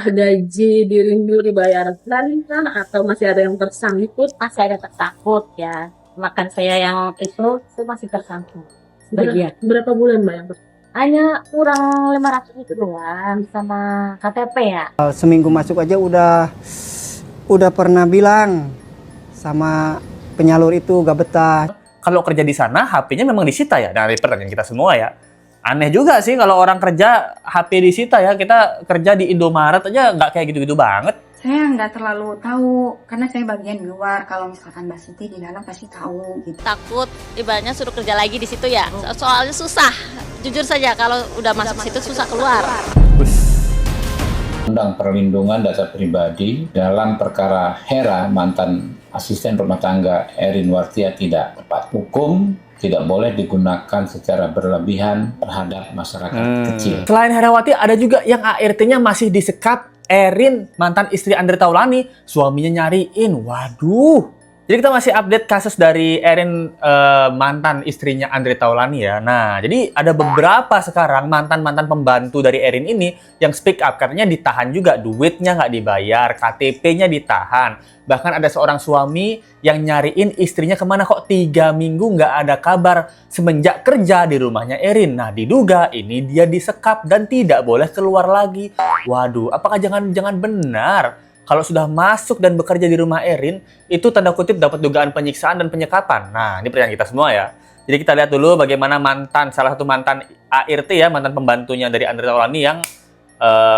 Gaji dirindu dibayar kan atau masih ada yang tersangkut? Masih ada tersangkut ya. Makan saya yang itu masih tersangkut. Sebagian. Berapa bulan Mbak yang Hanya kurang 500 itu doang sama KTP ya. Seminggu masuk aja udah pernah bilang sama penyalur itu gak betah. Kalau kerja di sana, HP-nya memang disita ya? Nah, ini pertanyaan kita semua ya. Aneh juga sih kalau orang kerja HP disita ya. Kita kerja di Indomaret aja nggak kayak gitu-gitu banget. Saya nggak terlalu tahu karena saya bagian di luar. Kalau misalkan Mbak Siti di dalam pasti tahu gitu. Takut ibaratnya suruh kerja lagi di situ ya. Soalnya susah. Jujur saja kalau udah masuk situ susah keluar. Undang Perlindungan Data Pribadi dalam perkara Hera, mantan asisten rumah tangga Erin Wartia, tidak tepat. Hukum tidak boleh digunakan secara berlebihan terhadap masyarakat kecil. Selain Herawati, ada juga yang ART-nya masih disekap. Erin, mantan istri Andre Taulani, suaminya nyariin. Waduh. Jadi kita masih update kasus dari Erin, mantan istrinya Andre Taulani ya. Nah, jadi ada beberapa sekarang mantan-mantan pembantu dari Erin ini yang speak up. Katanya ditahan juga, duitnya nggak dibayar, KTP-nya ditahan. Bahkan ada seorang suami yang nyariin istrinya kemana kok 3 minggu nggak ada kabar semenjak kerja di rumahnya Erin. Nah, diduga ini dia disekap dan tidak boleh keluar lagi. Waduh, apakah jangan-jangan benar? Kalau sudah masuk dan bekerja di rumah Erin, itu tanda kutip dapat dugaan penyiksaan dan penyekapan. Nah, ini pertanyaan kita semua ya. Jadi kita lihat dulu bagaimana salah satu mantan ART ya, mantan pembantunya dari Andre Taulani yang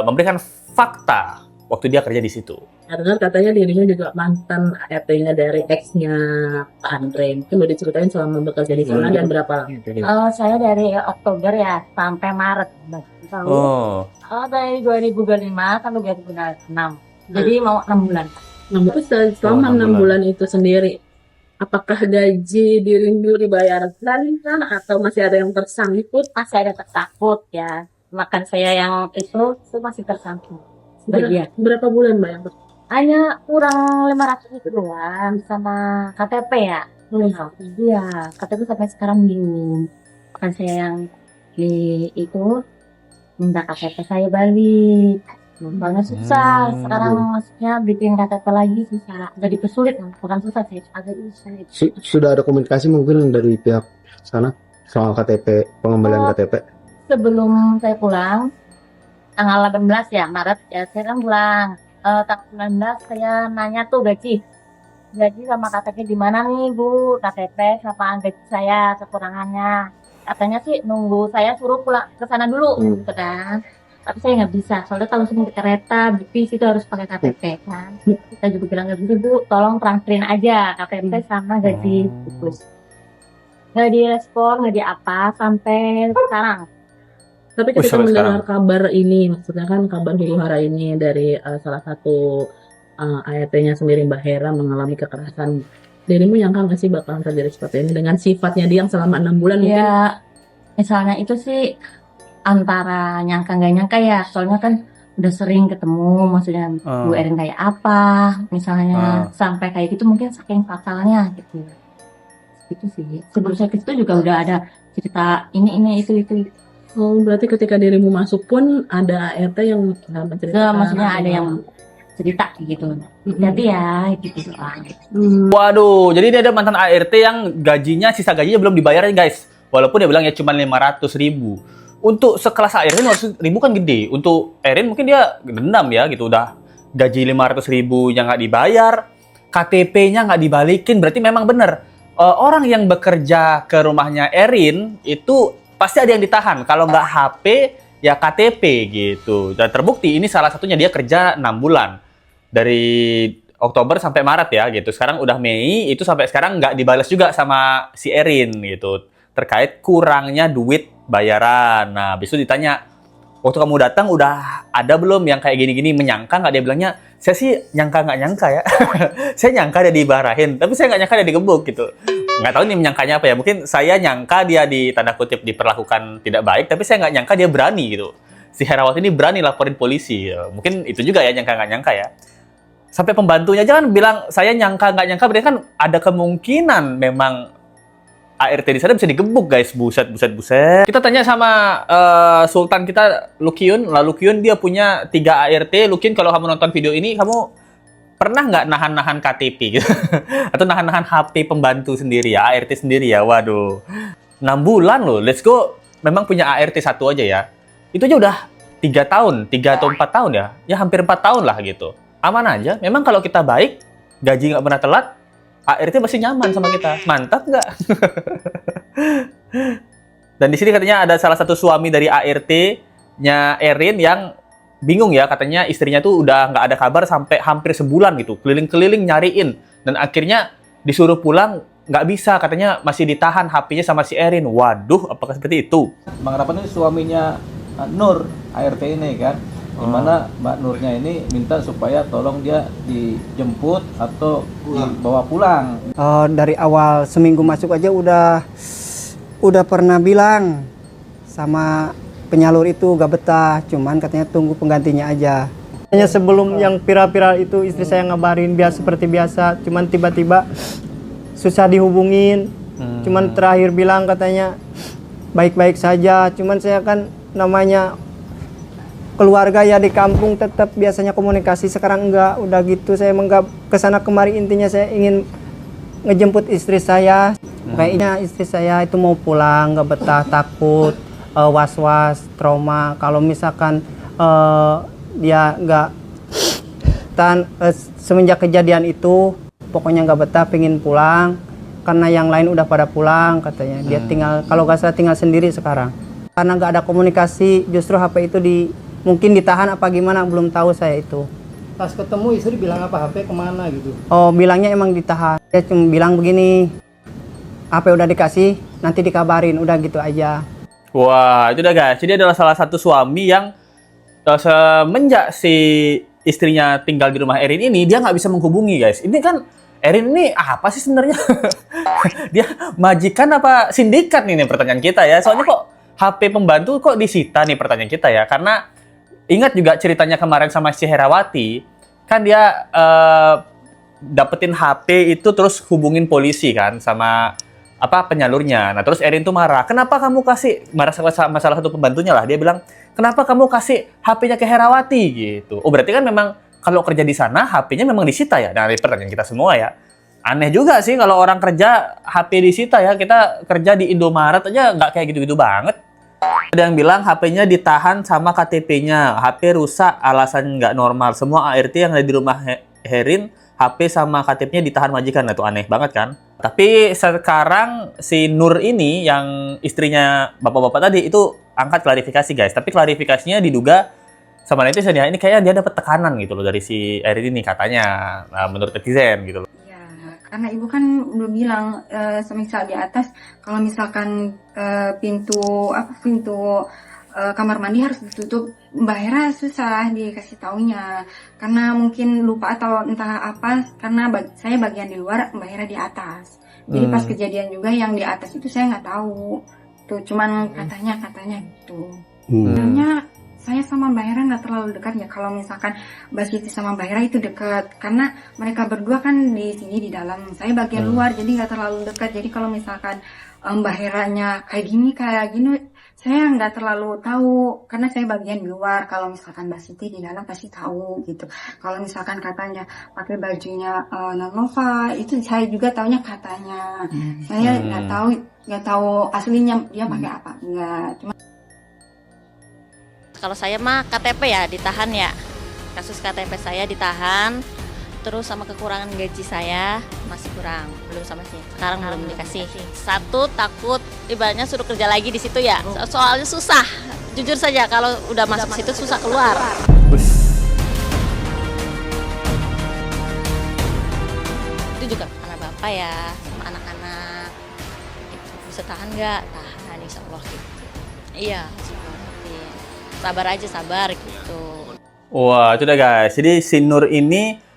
memberikan fakta waktu dia kerja di situ. Dengar katanya dirinya juga mantan ART-nya dari ex-nya Pak Andre. Mungkin boleh diceritain selama bekerja di sana dan berapa lama? Saya dari Oktober ya sampai Maret. Oh. Dari 2025 sampai 2026. Jadi mau 6 bulan. Nah, itu selama 6 bulan itu sendiri, apakah gaji dirindu dibayar kan atau masih ada yang tersangkut? Masih ada tersangkut ya. Makan saya yang itu masih tersangkut. Sebagian. Berapa bulan Mbak yang Hanya kurang 500 itu doang sama KTP ya. Iya, KTP sampai sekarang bingung. Makan saya yang itu minta KTP saya balik. Soalnya susah, sekarang maksudnya bikin KTP lagi susah, jadi pesulit, bukan susah sih, agak susah. Sudah ada komunikasi mungkin dari pihak sana soal KTP, pengembalian KTP? Sebelum saya pulang, tanggal 18 ya, Maret, ya saya kan pulang. Tanggal 19 saya nanya tuh gaji sama KTP di mana nih Bu, KTP sama gaji saya kekurangannya. Katanya sih nunggu saya suruh pulang ke sana dulu, gitu kan. Tapi saya nggak bisa, soalnya kalau naik kereta, bis itu harus pakai KTP kan. Kita juga bilang nggak bisa Bu, tolong transferin aja KTP sama gaji. Terus nggak direspon, nggak diapa sampai sekarang. Tapi ketika mendengar kabar ini, maksudnya kan kabar huru-hara ini dari salah satu ART-nya sendiri, Mbak Hera, mengalami kekerasan, dirimu nyangka nggak sih bakalan terjadi seperti ini dengan sifatnya dia yang selama 6 bulan mungkin? Ya, misalnya itu sih antara nyangka nggak nyangka ya, soalnya kan udah sering ketemu, maksudnya Bu Erin kayak apa, misalnya sampai kayak gitu mungkin saking fatalnya gitu. Gitu sih. Sebelum saya ke situ juga udah ada cerita ini itu. Oh, berarti ketika dirimu masuk pun ada ART yang menceritakan? Maksudnya ada yang cerita gitu. Jadi ya gitu doang. Waduh, jadi ini ada mantan ART yang sisa gajinya belum dibayar ya guys. Walaupun dia bilang ya cuma 500.000. Untuk sekelas ART 500.000 kan gede. Untuk Erin mungkin dia dendam ya gitu. Udah gaji 500.000 yang nggak dibayar, KTP-nya nggak dibalikin. Berarti memang benar. Orang yang bekerja ke rumahnya Erin itu pasti ada yang ditahan. Kalau nggak HP, ya KTP gitu. Dan terbukti ini salah satunya dia kerja 6 bulan. Dari Oktober sampai Maret ya gitu. Sekarang udah Mei, itu sampai sekarang nggak dibalas juga sama si Erin gitu. Terkait kurangnya duit bayaran. Nah, habis itu ditanya, waktu kamu datang udah ada belum yang kayak gini-gini, menyangka nggak? Dia bilangnya, saya sih nyangka nggak nyangka ya. Saya nyangka dia dibarahin, tapi saya nggak nyangka dia digebuk gitu. Nggak tahu nih menyangkanya apa ya. Mungkin saya nyangka dia di tanda kutip diperlakukan tidak baik, tapi saya nggak nyangka dia berani gitu. Si Herawati ini berani laporin polisi. Mungkin itu juga ya nyangka nggak nyangka ya. Sampai pembantunya jangan bilang saya nyangka nggak nyangka, berarti kan ada kemungkinan memang ART di sana bisa digebuk guys, buset. Kita tanya sama Sultan kita, Lukyun. Lalu Lukyun dia punya 3 ART. Lukyun, kalau kamu nonton video ini, kamu pernah nggak nahan-nahan KTP gitu? Atau nahan-nahan HP pembantu sendiri ya, ART sendiri ya? Waduh, 6 bulan loh, let's go. Memang punya ART 1 aja ya. Itu aja udah 3 tahun, 3 atau 4 tahun ya. Ya hampir 4 tahun lah gitu. Aman aja, memang kalau kita baik, gaji nggak pernah telat, ART masih nyaman sama kita. Mantap nggak? Dan di sini katanya ada salah satu suami dari ART-nya Erin yang bingung ya, katanya istrinya tuh udah nggak ada kabar sampai hampir sebulan gitu, keliling-keliling nyariin, dan akhirnya disuruh pulang, nggak bisa, katanya masih ditahan HP-nya sama si Erin. Waduh, apakah seperti itu? Bang Rapan ini suaminya Nur, ART ini kan, dimana Mbak Nurnya ini minta supaya tolong dia dijemput atau dibawa pulang. Dari awal seminggu masuk aja udah pernah bilang sama penyalur itu gak betah, cuman katanya tunggu penggantinya aja. Hanya sebelum yang viral-viral itu istri saya ngabarin seperti biasa, cuman tiba-tiba susah dihubungin. Cuman terakhir bilang katanya baik-baik saja, cuman saya kan namanya keluarga ya di kampung, tetap biasanya komunikasi, sekarang enggak, udah gitu saya enggak kesana kemari, intinya saya ingin ngejemput istri saya. Kayaknya istri saya itu mau pulang, nggak betah, takut, was-was, trauma. Kalau misalkan dia nggak semenjak kejadian itu, pokoknya nggak betah, pengen pulang karena yang lain udah pada pulang katanya. Dia tinggal, kalau nggak salah tinggal sendiri sekarang. Karena nggak ada komunikasi, justru HP itu mungkin ditahan apa gimana, belum tahu saya itu. Pas ketemu istri bilang apa, HP kemana gitu? Oh, bilangnya emang ditahan. Dia cuma bilang begini, HP udah dikasih, nanti dikabarin, udah gitu aja. Wah, itu udah guys. Jadi adalah salah satu suami yang semenjak si istrinya tinggal di rumah Erin ini, dia nggak bisa menghubungi guys. Ini kan Erin ini apa sih sebenarnya? Dia majikan apa sindikat nih pertanyaan kita ya. Soalnya kok HP pembantu kok disita nih pertanyaan kita ya. Karena ingat juga ceritanya kemarin sama si Herawati, kan dia dapetin HP itu terus hubungin polisi kan sama penyalurnya. Nah terus Erin tuh marah, kenapa kamu kasih, marah sama salah satu pembantunya lah, dia bilang kenapa kamu kasih HP-nya ke Herawati gitu. Oh berarti kan memang kalau kerja di sana HP-nya memang disita ya. Nah ini pertanyaan kita semua ya, aneh juga sih kalau orang kerja HP disita ya. Kita kerja di Indomaret aja nggak kayak gitu-gitu banget. Ada yang bilang HP-nya ditahan sama KTP-nya, HP rusak alasan nggak normal. Semua ART yang ada di rumah Erin, HP sama KTP-nya ditahan majikan. Nah itu aneh banget kan. Tapi sekarang si Nur ini yang istrinya bapak-bapak tadi itu angkat klarifikasi guys. Tapi klarifikasinya diduga sama netizen ya, ini kayaknya dia dapat tekanan gitu loh dari si Erin ini katanya. Nah, menurut netizen gitu loh. Ya, karena ibu kan udah bilang semisal di atas kalau misalkan pintu kamar mandi harus ditutup, Mbak Hera susah dikasih taunya karena mungkin lupa atau entah apa, karena saya bagian di luar, Mbak Hera di atas. Jadi pas kejadian juga yang di atas itu saya nggak tahu tuh, cuman katanya gitu. Sebenarnya saya sama Mbak Hera nggak terlalu dekat ya. Kalau misalkan Mbak Siti sama Mbak Hera itu dekat karena mereka berdua kan di sini di dalam, saya bagian luar, jadi nggak terlalu dekat. Jadi kalau misalkan Mbak Heranya kayak gini saya nggak terlalu tahu karena saya bagian di luar. Kalau misalkan Mbak Siti di dalam pasti tahu gitu. Kalau misalkan katanya pakai bajunya Nova, itu saya juga taunya katanya. Saya nggak tahu aslinya dia pakai apa. Nggak, cuma Kalau saya mah KTP ya ditahan ya. Kasus KTP saya ditahan. Terus sama kekurangan gaji saya masih kurang, belum sama sih. Sekarang belum dikasih. Satu, takut ibaratnya suruh kerja lagi di situ ya. Soalnya susah. Jujur saja kalau udah masuk situ susah keluar. Itu juga karena bapak ya, sama anak-anak. Gitu. Bisa tahan nggak? Tahan, insya Allah gitu. Iya, sabar aja, sabar gitu. Wah, itu udah guys. Jadi si Nur ini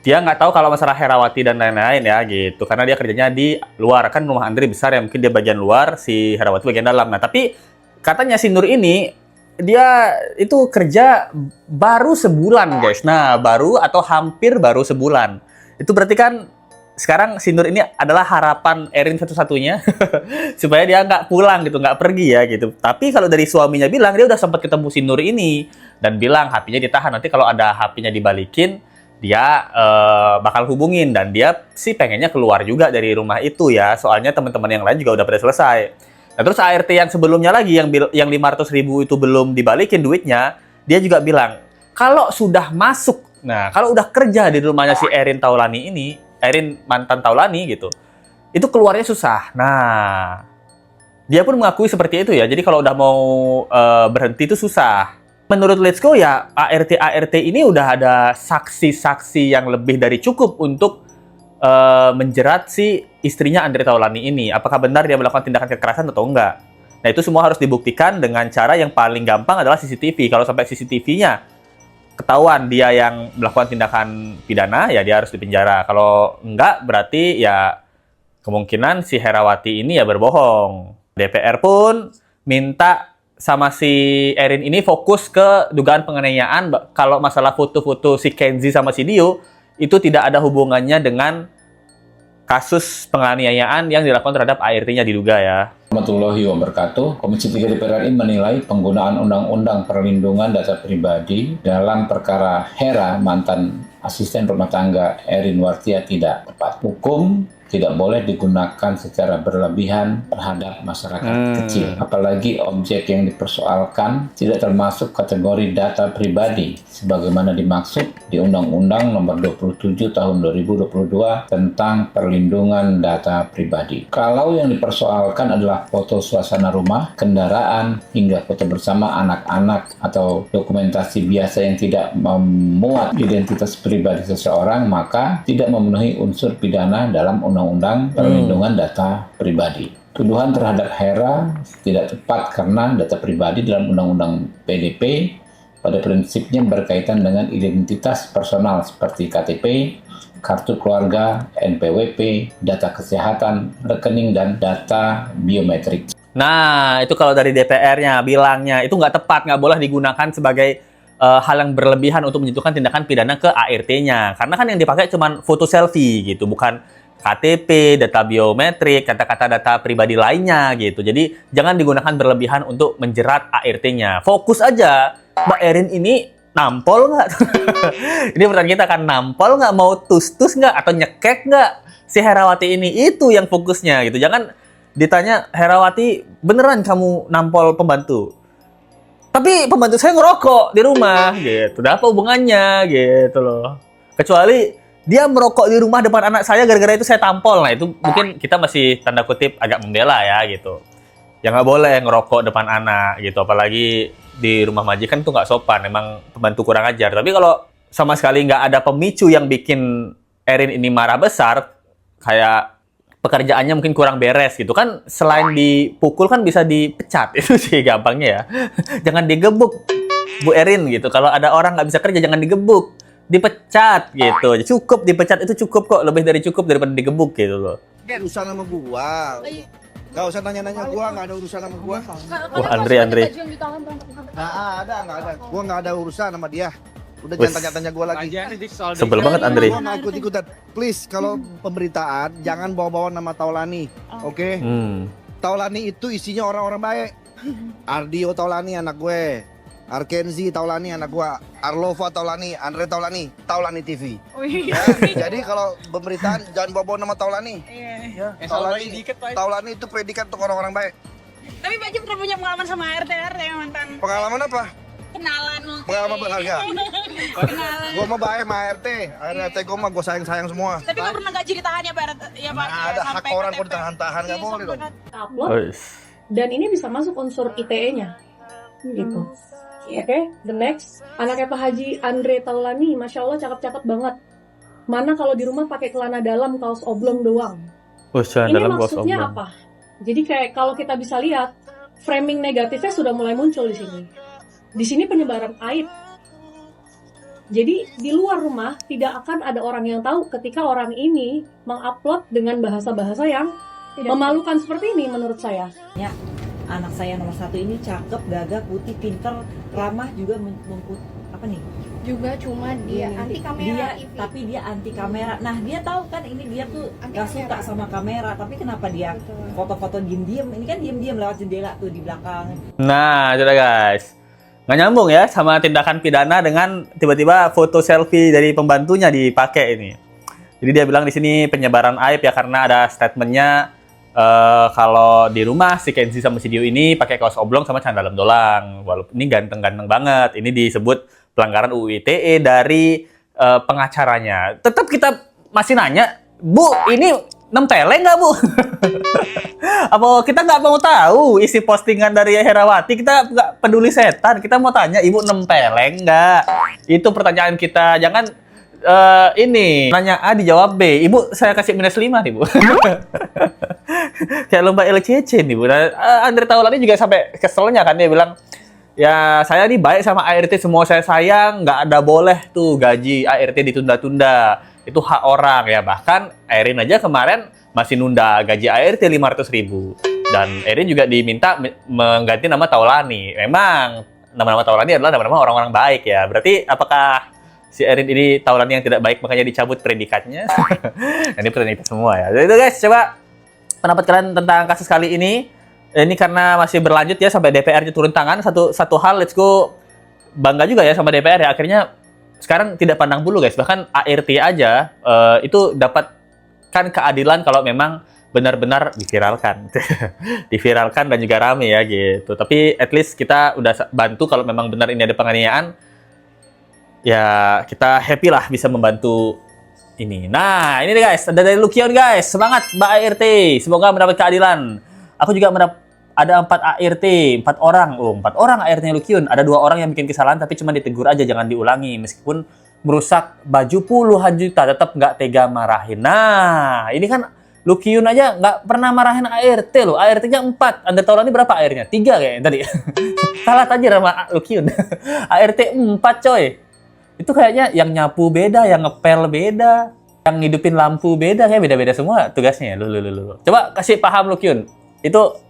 dia nggak tahu kalau masalah Herawati dan lain-lain ya gitu. Karena dia kerjanya di luar. Kan rumah Andri besar ya, mungkin dia bagian luar, si Herawati bagian dalam. Nah, tapi katanya si Nur ini, dia itu kerja baru sebulan guys. Nah, baru atau hampir baru sebulan. Itu berarti kan sekarang si Nur ini adalah harapan Erin satu-satunya supaya dia nggak pulang gitu, nggak pergi ya gitu. Tapi kalau dari suaminya bilang, dia udah sempat ketemu si Nur ini dan bilang HP-nya ditahan, nanti kalau ada HP-nya dibalikin dia bakal hubungin, dan dia sih pengennya keluar juga dari rumah itu ya, soalnya teman-teman yang lain juga udah pada selesai. Nah terus ART yang sebelumnya lagi yang 500.000 itu belum dibalikin duitnya, dia juga bilang kalau sudah masuk, nah kalau udah kerja di rumahnya si Erin Taulani ini, Erin mantan Taulani gitu, itu keluarnya susah. Nah dia pun mengakui seperti itu ya, jadi kalau udah mau berhenti itu susah. Menurut Let's Go ya, ART ini udah ada saksi-saksi yang lebih dari cukup untuk menjerat si istrinya Andre Taulani ini. Apakah benar dia melakukan tindakan kekerasan atau enggak? Nah itu semua harus dibuktikan dengan cara yang paling gampang adalah CCTV. Kalau sampai CCTV-nya ketahuan dia yang melakukan tindakan pidana, ya dia harus dipenjara. Kalau enggak, berarti ya kemungkinan si Herawati ini ya berbohong. DPR pun minta sama si Erin ini fokus ke dugaan penganiayaan. Kalau masalah foto-foto si Kenzi sama si Dio itu tidak ada hubungannya dengan kasus penganiayaan yang dilakukan terhadap ART-nya diduga ya. Warahmatullahi wabarakatuh. Komisi 3 DPR RI menilai penggunaan Undang-Undang Perlindungan Data Pribadi dalam perkara Hera, mantan asisten rumah tangga Erin Wartia, tidak tepat. Hukum tidak boleh digunakan secara berlebihan terhadap masyarakat kecil. Apalagi objek yang dipersoalkan tidak termasuk kategori data pribadi sebagaimana dimaksud di Undang-Undang Nomor 27 Tahun 2022 tentang Perlindungan Data Pribadi. Kalau yang dipersoalkan adalah foto suasana rumah, kendaraan, hingga foto bersama anak-anak atau dokumentasi biasa yang tidak memuat identitas pribadi seseorang, maka tidak memenuhi unsur pidana dalam Undang-Undang Perlindungan Data Pribadi. Tuduhan terhadap Hera tidak tepat karena data pribadi dalam Undang-Undang PDP pada prinsipnya berkaitan dengan identitas personal seperti KTP, kartu keluarga, NPWP, data kesehatan, rekening, dan data biometrik. Nah, itu kalau dari DPR-nya bilangnya itu nggak tepat, nggak boleh digunakan sebagai hal yang berlebihan untuk menjatuhkan tindakan pidana ke ART-nya. Karena kan yang dipakai cuma foto selfie gitu, bukan KTP, data biometrik, kata-kata data pribadi lainnya gitu. Jadi jangan digunakan berlebihan untuk menjerat ART-nya. Fokus aja, Mbak Erin ini nampol nggak? Ini pertanyaan kita kan, nampol nggak, mau tus-tus nggak, atau nyekek nggak si Herawati ini? Itu yang fokusnya gitu. Jangan ditanya, Herawati beneran kamu nampol pembantu? Tapi pembantu saya ngerokok di rumah gitu. Udah apa hubungannya gitu loh. Kecuali dia merokok di rumah depan anak saya, gara-gara itu saya tampol. Nah itu mungkin kita masih tanda kutip agak membela ya gitu. Ya nggak boleh ngerokok depan anak gitu. Apalagi di rumah majikan tuh nggak sopan. Emang pembantu kurang ajar. Tapi kalau sama sekali nggak ada pemicu yang bikin Erin ini marah besar, kayak pekerjaannya mungkin kurang beres gitu kan, selain dipukul kan bisa dipecat. Itu sih gampangnya ya. Jangan digebuk Bu Erin gitu. Kalau ada orang nggak bisa kerja jangan digebuk, dipecat gitu. Cukup dipecat itu cukup kok, lebih dari cukup daripada digebuk gitu loh. Urusan sama gua. Gak usah nanya-nanya gua, nggak ada urusan sama gua. Wah, Andre. Nggak ada. Gua nggak ada urusan sama dia. Udah jangan tanya-tanya gua lagi. Sebel banget Andre. Gua nggak ikut-ikutan. Please, kalau pemberitaan jangan bawa-bawa nama Taulani, oke? Taulani itu isinya orang-orang baik. Ardio Taulani anak gue, Arkenzi Taulani anak gue, Arlova Taulani, Andre Taulani, Taulani TV. Ya, jadi kalau pemberitaan jangan bawa-bawa nama Taulani. Ya, Taulani itu predikat untuk orang-orang baik. Tapi Pak Jim pernah punya pengalaman sama RT mantan. Pengalaman apa? Kenalan mungkin. Pengalaman berharga. Kenalan. Gue mah baik sama RT. RT gue mah gue sayang-sayang semua. Tapi nggak pernah gaji ditahan ya Pak? Ya Pak. Nah, ada hak orang kok ditahan-tahan, nggak boleh dong. Upload, dan ini bisa masuk unsur ITE-nya gitu. Oke, the next, anaknya Pak Haji Andre Taulani, Masya Allah cakep-cakep banget. Mana kalau di rumah pakai celana dalam, kaos oblong doang. Ini maksudnya apa? Jadi kayak kalau kita bisa lihat, framing negatifnya sudah mulai muncul di sini. Di sini penyebaran aib. Jadi di luar rumah tidak akan ada orang yang tahu ketika orang ini mengupload dengan bahasa-bahasa yang memalukan seperti ini menurut saya. Ya, anak saya nomor 1 ini cakep, gagah, putih, pintar, ramah, juga juga, cuma dia anti kamera. Tapi dia anti kamera. Nah, dia tahu kan ini dia tuh gak suka sama kamera, tapi kenapa dia foto-foto diem-diem? Ini kan diem-diem lewat jendela tuh di belakang. Nah, sudah guys. Nggak nyambung ya sama tindakan pidana dengan tiba-tiba foto selfie dari pembantunya dipakai ini. Jadi dia bilang di sini penyebaran aib ya, karena ada statementnya kalau di rumah si Kenzi sama si Dio ini pakai kaos oblong sama celana dalam doang. Walaupun ini ganteng-ganteng banget. Ini disebut pelanggaran UU ITE dari pengacaranya. Tetap kita masih nanya, Bu, ini nempeleng nggak, Bu? Apa kita nggak mau tahu isi postingan dari Herawati? Kita nggak peduli setan. Kita mau tanya, Ibu nempeleng nggak? Itu pertanyaan kita. Jangan ini nanya A dijawab B. Ibu, saya kasih -5 nih, Bu. Kayak lomba LCC nih, Bu. Nah, Andre Taulani juga sampai keselnya kan, dia bilang, ya saya nih baik sama ART, semua saya sayang, nggak ada boleh tuh gaji ART ditunda-tunda. Itu hak orang ya. Bahkan Erin aja kemarin masih nunda gaji ART 500.000. Dan Erin juga diminta mengganti nama Taulani. Memang nama-nama Taulani adalah nama-nama orang-orang baik ya. Berarti apakah si Erin ini Taulani yang tidak baik makanya dicabut predikatnya? Ini pertanyaan kita semua ya. Jadi itu guys, coba pendapat kalian tentang kasus kali ini. Ini karena masih berlanjut ya sampai DPR-nya turun tangan. Satu hal, let's go, bangga juga ya sama DPR ya. Akhirnya sekarang tidak pandang bulu guys. Bahkan ART aja itu dapatkan keadilan kalau memang benar-benar diviralkan. Diviralkan dan juga rame ya gitu. Tapi at least kita udah bantu kalau memang benar ini ada penganiayaan. Ya kita happy lah bisa membantu ini. Nah ini nih guys, ada dari Lukion guys. Semangat Mbak ART. Semoga mendapat keadilan. Aku juga ada 4 ART, 4 orang. Oh, 4 orang ART-nya Lukion. Ada 2 orang yang bikin kesalahan tapi cuma ditegur aja, jangan diulangi. Meskipun merusak baju puluhan juta, tetap nggak tega marahin. Nah, ini kan Lukion aja nggak pernah marahin ART loh. ART-nya 4. Anda tahu ini berapa ART-nya? 3 kayaknya tadi. Salah aja sama Lukion. ART 4 coy. Itu kayaknya yang nyapu beda, yang ngepel beda, yang ngidupin lampu beda, kayak beda-beda semua tugasnya. Lu. Coba kasih paham Lukion. Itu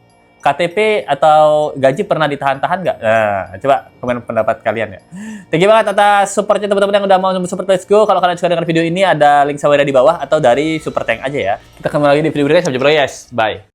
KTP atau gaji pernah ditahan-tahan nggak? Nah, coba komen pendapat kalian ya. Thank you banget atas supportnya teman-teman yang udah mau support Let's Go. Kalau kalian suka dengan video ini, ada link Saweria di bawah atau dari Super Tank aja ya. Kita ketemu lagi di video berikutnya. Sampai jumpa guys. Bye.